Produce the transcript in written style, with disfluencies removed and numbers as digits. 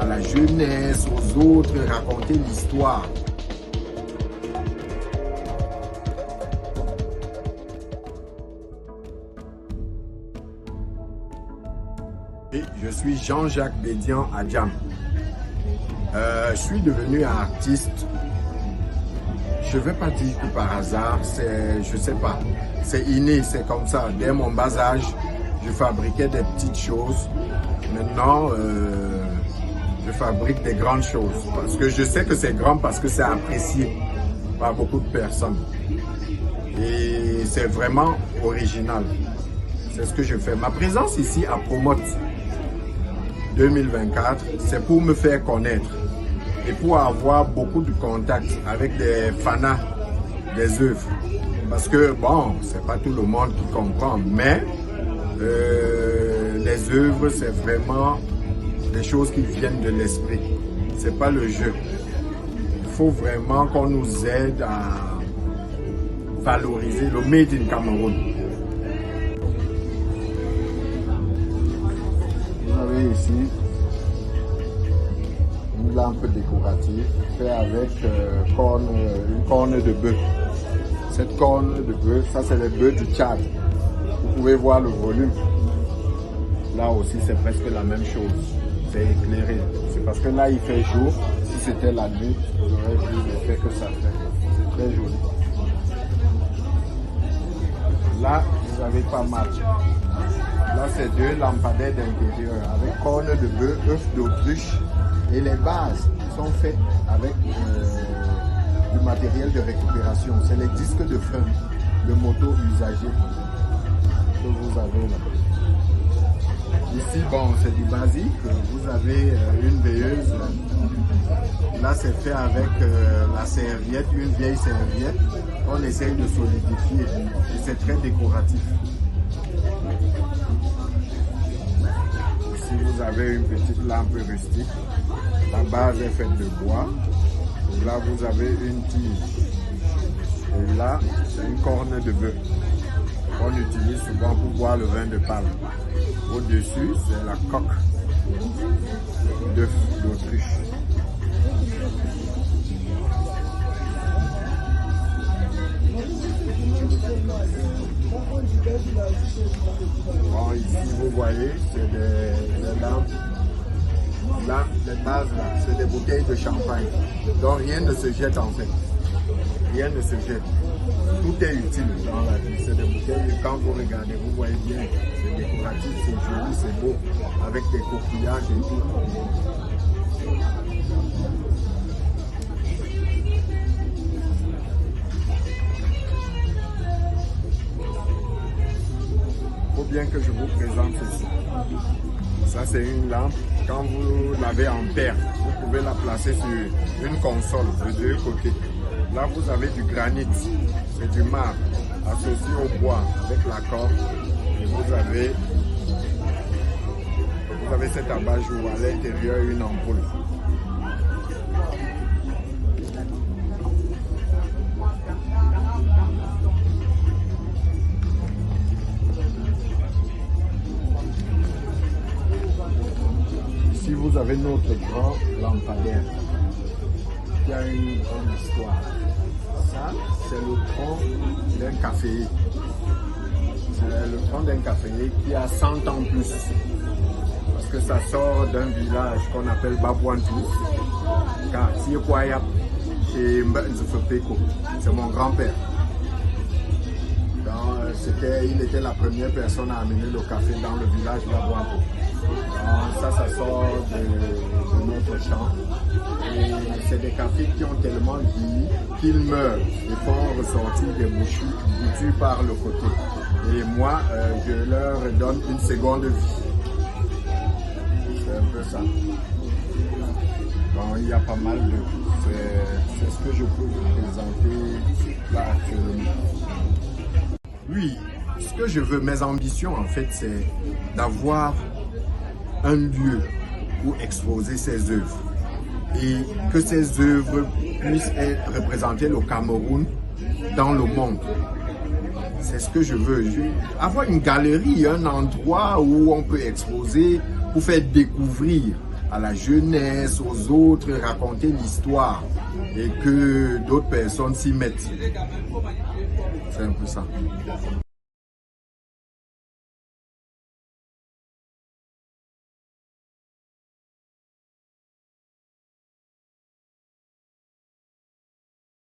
à la jeunesse, aux autres, raconter l'histoire. Et je suis Jean-Jacques Bédian Adjam. Je suis devenu artiste. Je ne vais pas dire que par hasard, je ne sais pas, c'est inné, c'est comme ça. Dès mon bas âge, je fabriquais des petites choses. Maintenant, je fabrique des grandes choses. Parce que je sais que c'est grand parce que c'est apprécié par beaucoup de personnes. Et c'est vraiment original. C'est ce que je fais. Ma présence ici à Promote 2024, c'est pour me faire connaître et pour avoir beaucoup de contacts avec des fanats des œuvres. Parce que, bon, c'est pas tout le monde qui comprend, mais les œuvres, c'est vraiment des choses qui viennent de l'esprit. C'est pas le jeu. Il faut vraiment qu'on nous aide à valoriser le Made in Cameroun. Vous avez ici une lampe décorative faite avec une corne de bœuf. Cette corne de bœuf, ça c'est le bœuf du Tchad. Vous pouvez voir le volume. Là aussi c'est presque la même chose. C'est éclairé. C'est parce que là il fait jour. Si c'était la nuit, vous aurez vu l'effet que ça fait. C'est très joli. Là, vous avez pas mal. Là, c'est deux lampadaires d'intérieur avec corne de bœuf, œuf d'autruche. Et les bases sont faites avec du matériel de récupération. C'est les disques de frein de moto usagés que vous avez là. Ici, bon, c'est du basique. Vous avez une veilleuse. Là, c'est fait avec la serviette, une vieille serviette. On essaye de solidifier. Et c'est très décoratif. Ici, vous avez une petite lampe rustique. La base est faite de bois. Et là, vous avez une tige. Et là, c'est une corne de bœuf. On utilise souvent pour boire le vin de palme. Au-dessus, c'est la coque d'œuf d'autruche. Bon, ici, vous voyez, c'est des lampes. Là, les bases, là, c'est des bouteilles de champagne. Donc, rien ne se jette en fait. Rien ne se jette. Tout est utile dans la vie. C'est des bouteilles. Quand vous regardez, vous voyez bien. C'est décoratif, c'est joli, c'est beau. Avec des coquillages et tout. Il faut bien que je vous présente ceci. Ça, c'est une lampe. Quand vous l'avez en paire, vous pouvez la placer sur une console de deux côtés. Là, vous avez du granit, c'est du marbre associé au bois avec la corde. Et vous avez cet abat-jour à l'intérieur une ampoule. Ici, vous avez notre grand lampadaire qui a une grande histoire. Ça, c'est le tronc d'un caféier. C'est le tronc d'un caféier qui a 100 ans plus. Parce que ça sort d'un village qu'on appelle Babouantou, quartier Kwayap, chez Mbenzefepeko. C'est mon grand-père. Il était la première personne à amener le café dans le village Babouantou. Ça sort de notre champ. Et c'est des cafés qui ont tellement vieilli qu'ils meurent et font ressortir des boutures par le côté. Et moi, je leur donne une seconde vie. C'est un peu ça. Bon, il y a pas mal de... C'est ce que je peux vous présenter là actuellement. Oui, ce que je veux, mes ambitions en fait, c'est d'avoir un lieu où exposer ses œuvres et que ces œuvres puissent représenter le Cameroun dans le monde. C'est ce que je veux. Avoir une galerie, un endroit où on peut exposer pour faire découvrir à la jeunesse, aux autres, raconter l'histoire et que d'autres personnes s'y mettent. C'est un peu ça.